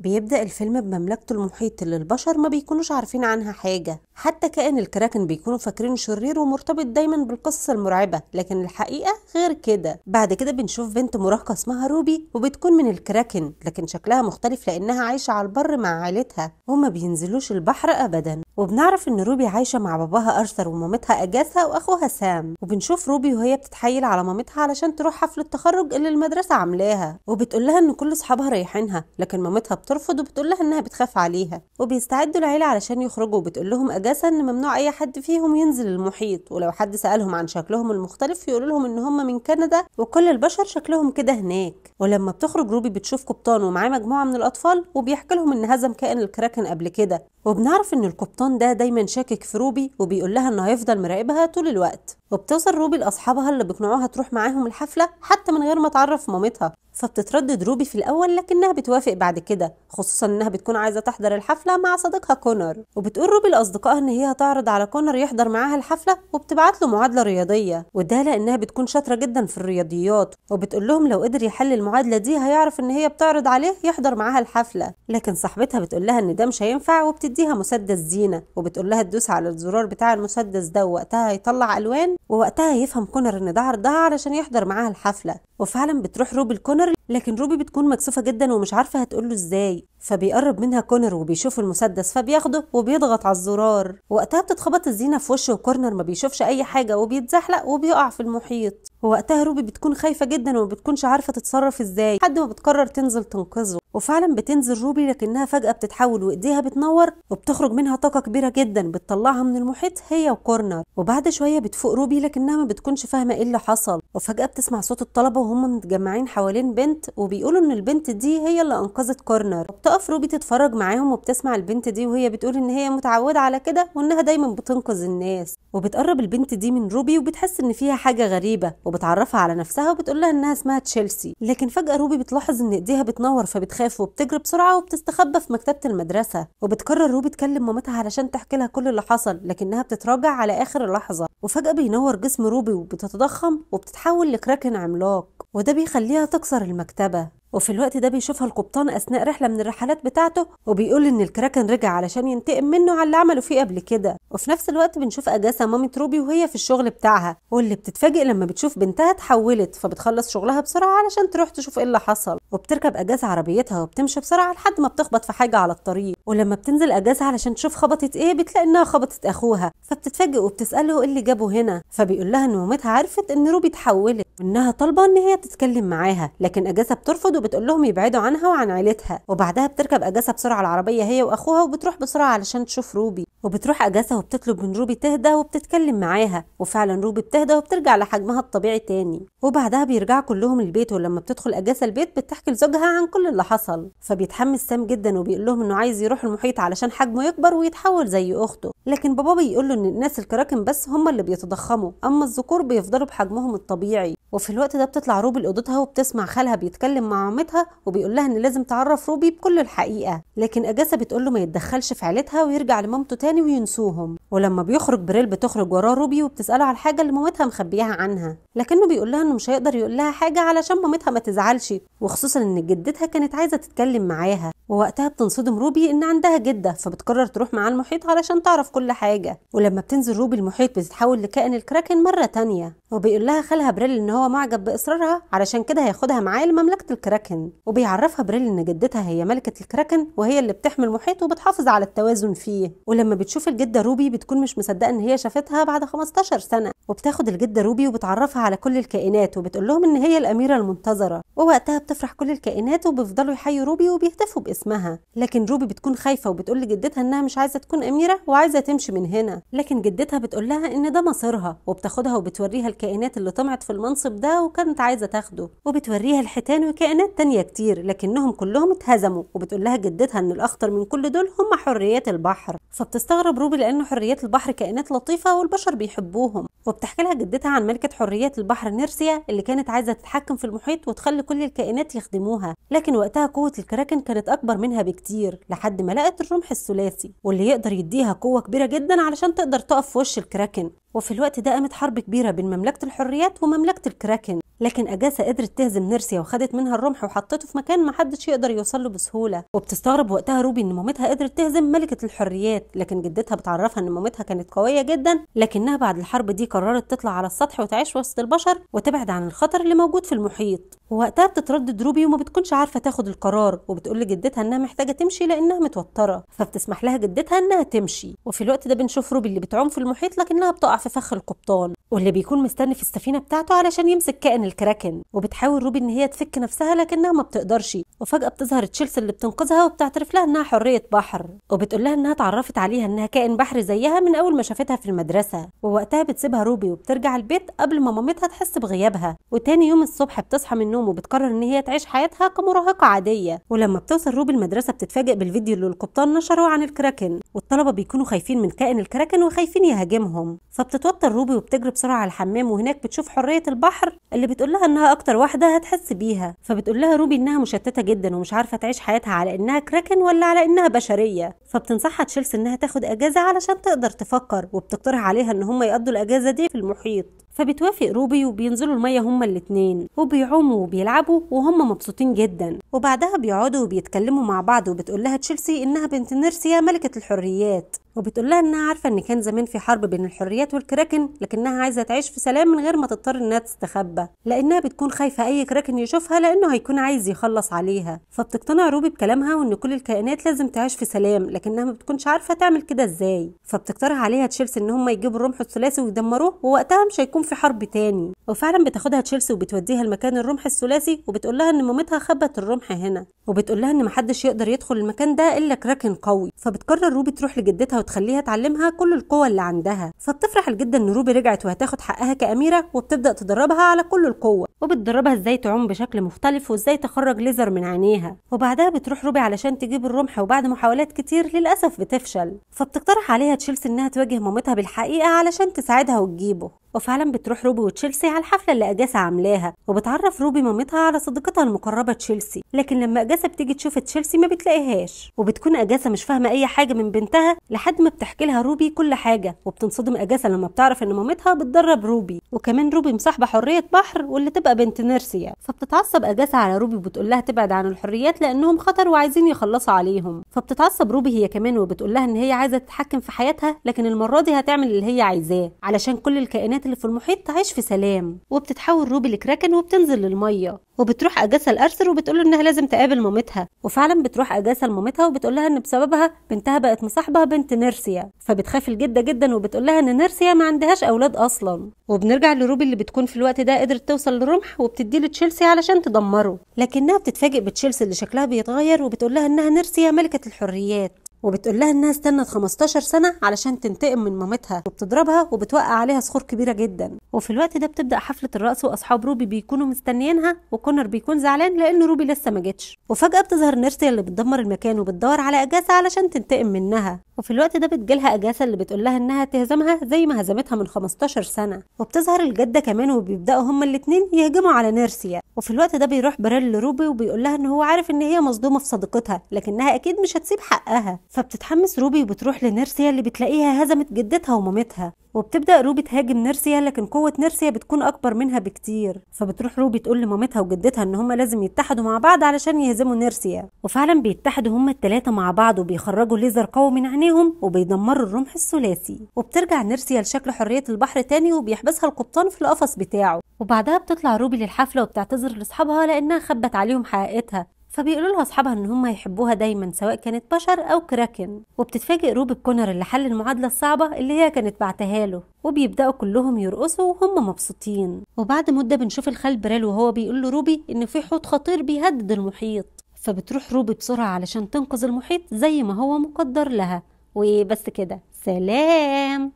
بيبدأ الفيلم بمملكة المحيط اللي البشر ما بيكونوش عارفين عنها حاجة. حتى كائن الكراكن بيكونوا فاكرينه شرير ومرتبط دايما بالقصص المرعبة، لكن الحقيقة غير كده. بعد كده بنشوف بنت مراهقة اسمها روبي، وبتكون من الكراكن لكن شكلها مختلف لأنها عايشة على البر مع عائلتها وما بينزلوش البحر أبدا. وبنعرف إن روبي عايشة مع باباها أرثر ومامتها أجاثا وأخوها سام. وبنشوف روبي وهي بتتحايل على مامتها علشان تروح حفل التخرج اللي المدرسة عاملاها، وبتقول لها إن كل أصحابها رايحينها، لكن مامتها بترفض وبتقول لها إنها بتخاف عليها. وبيستعدوا العيلة علشان يخرجوا، وبتقول لهم أجاثا إن ممنوع أي حد فيهم ينزل المحيط، ولو حد سألهم عن شكلهم المختلف يقولوا لهم إن هم من كندا وكل البشر شكلهم كده هناك. ولما بتخرج روبي بتشوف قبطان ومعاه مجموعة من الأطفال، وبيحكي لهم إن هزم كائن الكراكن قبل كده. وبنعرف إن القبطان ده دايما شاكك في روبي وبيقول لها إنه هيفضل مراقبها طول الوقت. وبتوصل روبي لأصحابها اللي بيقنعوها تروح معاهم الحفلة حتى من غير ما تعرف مامتها، فبتتردد روبي في الأول لكنها بتوافق بعد كده، خصوصا إنها بتكون عايزة تحضر الحفلة مع صديقها كونر. وبتقول روبي لأصدقائها إن هي هتعرض على كونر يحضر معاها الحفلة، وبتبعت له معادلة رياضية، وده لأنها بتكون شاطرة جدا في الرياضيات. وبتقول لهم لو قدر يحل المعادلة دي هيعرف إن هي بتعرض عليه يحضر معاها الحفلة. لكن صاحبتها بتقول لها إن ده مش هينفع، وبتديها مسدس زينة وبتقول لها تدوس على الزرار بتاع المسدس ده، ووقتها هيطلع ألوان، ووقتها يفهم كونر إن ده عرضها علشان يحضر معاها الحفلة. وفعلا بتروح روبي لكونر، لكن روبي بتكون مكسوفة جدا ومش عارفة هتقوله ازاي. فبيقرب منها كونر وبيشوف المسدس فبياخده وبيضغط على الزرار. وقتها بتتخبط الزينة في وشه، وكورنر ما بيشوفش اي حاجة وبيتزحلق وبيقع في المحيط. ووقتها روبي بتكون خايفة جدا وما بتكونش عارفة تتصرف ازاي لحد ما بتقرر تنزل تنقذه. وفعلا بتنزل روبي، لكنها فجأة بتتحول وايديها بتنور وبتخرج منها طاقة كبيرة جدا بتطلعها من المحيط هي وكورنر. وبعد شوية بتفوق روبي لكنها ما بتكونش فاهمة ايه اللي حصل. وفجأة بتسمع صوت الطلبة وهم متجمعين حوالين بنت، وبيقولوا ان البنت دي هي اللي انقذت كورنر. وبتقف روبي تتفرج معاهم وبتسمع البنت دي وهي بتقول ان هي متعودة على كده وانها دايما بتنقذ الناس. وبتقرب البنت دي من روبي وبتحس ان فيها حاجة غريبة، وبتعرفها على نفسها وبتقول لها انها اسمها تشيلسي. لكن فجأة روبي بتلاحظ ان ايديها بتنور فبتخاف وبتجري بسرعة وبتستخبى في مكتبة المدرسة. وبتقرر روبي تكلم مامتها علشان تحكي لها كل اللي حصل، لكنها بتتراجع على اخر لحظة. وفجأة بينور جسم روبي وبتتضخم وبتتحول لكراكن عملاق، وده بيخليها تكسر المكتبة. وفي الوقت ده بيشوفها القبطان أثناء رحلة من الرحلات بتاعته، وبيقول إن الكراكن رجع علشان ينتقم منه على اللي عمله فيه قبل كده. وفي نفس الوقت بنشوف أجاثا مامة روبي وهي في الشغل بتاعها، واللي بتتفاجئ لما بتشوف بنتها اتحولت، فبتخلص شغلها بسرعة علشان تروح تشوف إيه اللي حصل. وبتركب أجاثا عربيتها وبتمشي بسرعة لحد ما بتخبط في حاجة على الطريق. ولما بتنزل أجاثا علشان تشوف خبطت إيه بتلاقي إنها خبطت أخوها، فبتتفاجئ وبتسأله إيه اللي جابه هنا. فبيقول لها إن مامتها عرفت إن روبي اتحولت وإنها طالبة إن هي تتكلم معاها، لكن أجاثا بترفض وبتقول لهم يبعدوا عنها وعن عيلتها. وبعدها بتركب أجاثا بسرعة العربية هي وأخوها وبتروح بسرعة علشان تشوف روبي. وبتروح أجاثا وبتطلب من روبي تهدى وبتتكلم معاها، وفعلا روبي بتهدى وبترجع لحجمها الطبيعي تاني. وبعدها بيرجعوا كلهم البيت، ولما بتدخل أجاثا البيت بتحكي لزوجها عن كل اللي حصل. فبيتحمس سام جدا وبيقول لهم إنه عايز يروح المحيط علشان حجمه يكبر ويتحول زي أخته، لكن بابا بيقول له إن الناس الكراكن بس هم اللي بيتضخموا، أما الذكور بيفضلوا بحجمهم الطبيعي. وفي الوقت ده بتطلع روبي لأوضتها وبتسمع خالها بيتكلم مع مامتها، وبيقول لها ان لازم تعرف روبي بكل الحقيقه. لكن اجاثا بتقول له ما يتدخلش في عيلتها ويرجع لمامته تاني وينسوهم. ولما بيخرج بريل بتخرج وراه روبي وبتساله على الحاجه اللي مامتها مخبيها عنها، لكنه بيقول لها انه مش هيقدر يقول لها حاجه علشان مامتها ما تزعلش، وخصوصا ان جدتها كانت عايزه تتكلم معاها. ووقتها بتنصدم روبي ان عندها جده، فبتقرر تروح معاه المحيط علشان تعرف كل حاجه. ولما بتنزل روبي المحيط بتتحول لكائن الكراكن مره تانية، وبيقول لها خالها بريل ان هو معجب باصرارها علشان كده هياخدها معاه لمملكه الكراكن. وبيعرفها بريل ان جدتها هي ملكه الكراكن وهي اللي بتحمي المحيط وبتحافظ على التوازن فيه. ولما بتشوف الجده روبي بتكون مش مصدقه ان هي شافتها بعد 15 سنه، وبتاخد الجده روبي وبتعرفها على كل الكائنات وبتقول لهم ان هي الاميره المنتظره. ووقتها بتفرح كل الكائنات وبيفضلوا يحيوا روبي وبيهتفوا باسمها. لكن روبي بتكون خايفه وبتقول لجدتها انها مش عايزه تكون اميره وعايزه تمشي من هنا، لكن جدتها بتقول لها ان ده مصيرها، وبتاخدها وبتوريها الكائنات اللي طمعت في المنصب ده وكانت عايزه تاخده، وبتوريها الحيتان وكائنات تانية كتير لكنهم كلهم اتهزموا. وبتقول لها جدتها ان الاخطر من كل دول هم حريات البحر. فبتستغرب روبي لان حريات البحر كائنات لطيفه والبشر بيحبوهم، وبتحكي لها جدتها عن ملكة حريات البحر نيرسيا اللي كانت عايزة تتحكم في المحيط وتخلي كل الكائنات يخدموها، لكن وقتها قوة الكراكن كانت أكبر منها بكتير لحد ما لقت الرمح الثلاثي واللي يقدر يديها قوة كبيرة جدا علشان تقدر تقف في وش الكراكن. وفي الوقت ده قامت حرب كبيرة بين مملكة الحريات ومملكة الكراكن، لكن أجاسا قدرت تهزم نيرسيا وخدت منها الرمح وحطته في مكان محدش يقدر يوصله بسهولة. وبتستغرب وقتها روبي إن مامتها قدرت تهزم ملكة الحريات، لكن جدتها بتعرفها إن مامتها كانت قوية جدا، لكنها بعد الحرب دي قررت تطلع على السطح وتعيش وسط البشر وتبعد عن الخطر اللي موجود في المحيط. ووقتها بتتردد روبي وما بتكونش عارفة تاخد القرار، وبتقول لجدتها إنها محتاجة تمشي لأنها متوترة، فبتسمح لها جدتها إنها تمشي. وفي الوقت ده بنشوف روبي اللي بتعوم في المحيط لكنها بتقع في فخ القبطان، واللي بيكون مستني في السفينة بتاعته علشان يمسك كائن الكراكن. وبتحاول روبي ان هي تفك نفسها لكنها ما بتقدرش، وفجأة بتظهر تشيلسي اللي بتنقذها وبتعترف لها انها حرية بحر، وبتقول لها انها اتعرفت عليها انها كائن بحري زيها من اول ما شافتها في المدرسة. ووقتها بتسيبها روبي وبترجع البيت قبل ما مامتها تحس بغيابها. وتاني يوم الصبح بتصحى من النوم وبتقرر ان هي تعيش حياتها كمراهقة عادية. ولما بتوصل روبي المدرسة بتتفاجئ بالفيديو اللي القبطان نشره عن الكراكن، والطلبة بيكونوا خايفين من كائن الكراكن وخايفين يهاجمهم، فبتتوتر روبي وبتجري بسرعة على الحمام، وهناك بتشوف حرية البحر اللي بتقول لها انها اكتر واحدة هتحس بيها. فبتقول لها روبي انها مشتتة جدا ومش عارفة تعيش حياتها على انها كراكن ولا على انها بشرية، فبتنصحها تشيلسي انها تاخد اجازة علشان تقدر تفكر، وبتقترح عليها ان هم يقضوا الاجازة دي في المحيط. فبتوافق روبي وبينزلوا المية هما الاتنين وبيعوموا وبيلعبوا وهم مبسوطين جدا. وبعدها بيقعدوا وبيتكلموا مع بعض، وبتقول لها تشيلسي انها بنت نيرسيا ملكة الحريات، وبتقول لها انها عارفه ان كان زمان في حرب بين الحريات والكراكن، لكنها عايزه تعيش في سلام من غير ما تضطر انها تستخبى، لانها بتكون خايفه اي كراكن يشوفها لانه هيكون عايز يخلص عليها. فبتقتنع روبي بكلامها وان كل الكائنات لازم تعيش في سلام، لكنها ما بتكونش عارفه تعمل كده ازاي. فبتقترح عليها تشيلسي ان هم يجيبوا الرمح الثلاثي ويدمروه، ووقتها مش هيكون في حرب تاني. وفعلا بتاخدها تشيلسي وبتوديها لمكان الرمح الثلاثي، وبتقول لها ان مامتها خبت الرمح هنا، وبتقول لها ان محدش يقدر يدخل المكان ده الا كراكن قوي. فبتقرر روبي تروح لجدتها وتخليها تعلمها كل القوة اللي عندها. فبتفرح الجدة ان روبي رجعت وهتاخد حقها كأميرة، وبتبدأ تدربها على كل القوة، وبتدربها ازاي تعوم بشكل مختلف وازاي تخرج ليزر من عينيها. وبعدها بتروح روبي علشان تجيب الرمح، وبعد محاولات كتير للأسف بتفشل. فبتقترح عليها تشيلسي انها تواجه مامتها بالحقيقة علشان تساعدها وتجيبه. وفعلا بتروح روبي وتشيلسي على الحفله اللي اجاسا عاملاها، وبتعرف روبي مامتها على صديقتها المقربه تشيلسي، لكن لما اجاسا بتيجي تشوف تشيلسي ما بتلاقيهاش، وبتكون اجاسا مش فاهمه اي حاجه من بنتها لحد ما بتحكي لها روبي كل حاجه. وبتنصدم اجاسا لما بتعرف ان مامتها بتدرب روبي، وكمان روبي مصاحبه حريه بحر واللي تبقى بنت نيرسيا. فبتتعصب اجاسا على روبي وبتقول لها تبعد عن الحريات لانهم خطر وعايزين يخلصوا عليهم. فبتتعصب روبي هي كمان وبتقول لها ان هي عايزه تتحكم في حياتها، لكن المره دي هتعمل اللي هي عايزاه علشان كل الكائنات اللي في المحيط تعيش في سلام. وبتتحول روبي لكراكن وبتنزل للميه، وبتروح اجاسا الارثر وبتقول انها لازم تقابل مامتها. وفعلا بتروح اجاسا لمامتها وبتقول لها ان بسببها بنتها بقت مصاحبه بنت نيرسيا، فبتخاف الجده جدا وبتقول لها ان نيرسيا ما عندهاش اولاد اصلا. وبنرجع لروبي اللي بتكون في الوقت ده قدرت توصل للرمح وبتديه لتشيلسي علشان تدمره، لكنها بتتفاجئ بتشيلسي اللي شكلها بيتغير وبتقول لها انها نيرسيا ملكه الحريات، وبتقول لها انها استنت 15 سنه علشان تنتقم من مامتها، وبتضربها وبتوقع عليها صخور كبيره جدا. وفي الوقت ده بتبدا حفله الرقص واصحاب روبي بيكونوا مستنيينها، وكونر بيكون زعلان لان روبي لسه ما جتش. وفجاه بتظهر نيرسيا اللي بتدمر المكان وبتدور على اجاسا علشان تنتقم منها. وفي الوقت ده بتجيلها اجاسا اللي بتقول لها انها تهزمها زي ما هزمتها من 15 سنه. وبتظهر الجده كمان وبيبداوا هما الاثنين يهجموا على نيرسيا. وفي الوقت ده بيروح بريل لروبي وبيقول لها ان هو عارف ان هي مصدومه في صديقتها، لكنها اكيد مش هتسيب حقها. فبتتحمس روبي وبتروح لنيرسيا اللي بتلاقيها هزمت جدتها ومامتها، وبتبدأ روبي تهاجم نيرسيا، لكن قوة نيرسيا بتكون أكبر منها بكتير. فبتروح روبي تقول لمامتها وجدتها إن هما لازم يتحدوا مع بعض علشان يهزموا نيرسيا، وفعلا بيتحدوا هما التلاتة مع بعض وبيخرجوا ليزر قوي من عينيهم وبيدمروا الرمح الثلاثي. وبترجع نيرسيا لشكل حرية البحر تاني وبيحبسها القبطان في القفص بتاعه. وبعدها بتطلع روبي للحفلة وبتعتذر لأصحابها لأنها خبت عليهم حقيقتها، فبيقولوا لها اصحابها ان هم يحبوها دايما سواء كانت بشر او كراكن. وبتتفاجئ روبي بكونر اللي حل المعادله الصعبه اللي هي كانت بعتها له، وبيبداوا كلهم يرقصوا وهم مبسوطين. وبعد مده بنشوف الخال بريل وهو بيقول له روبي ان في حوت خطير بيهدد المحيط، فبتروح روبي بسرعه علشان تنقذ المحيط زي ما هو مقدر لها. وبس كده، سلام.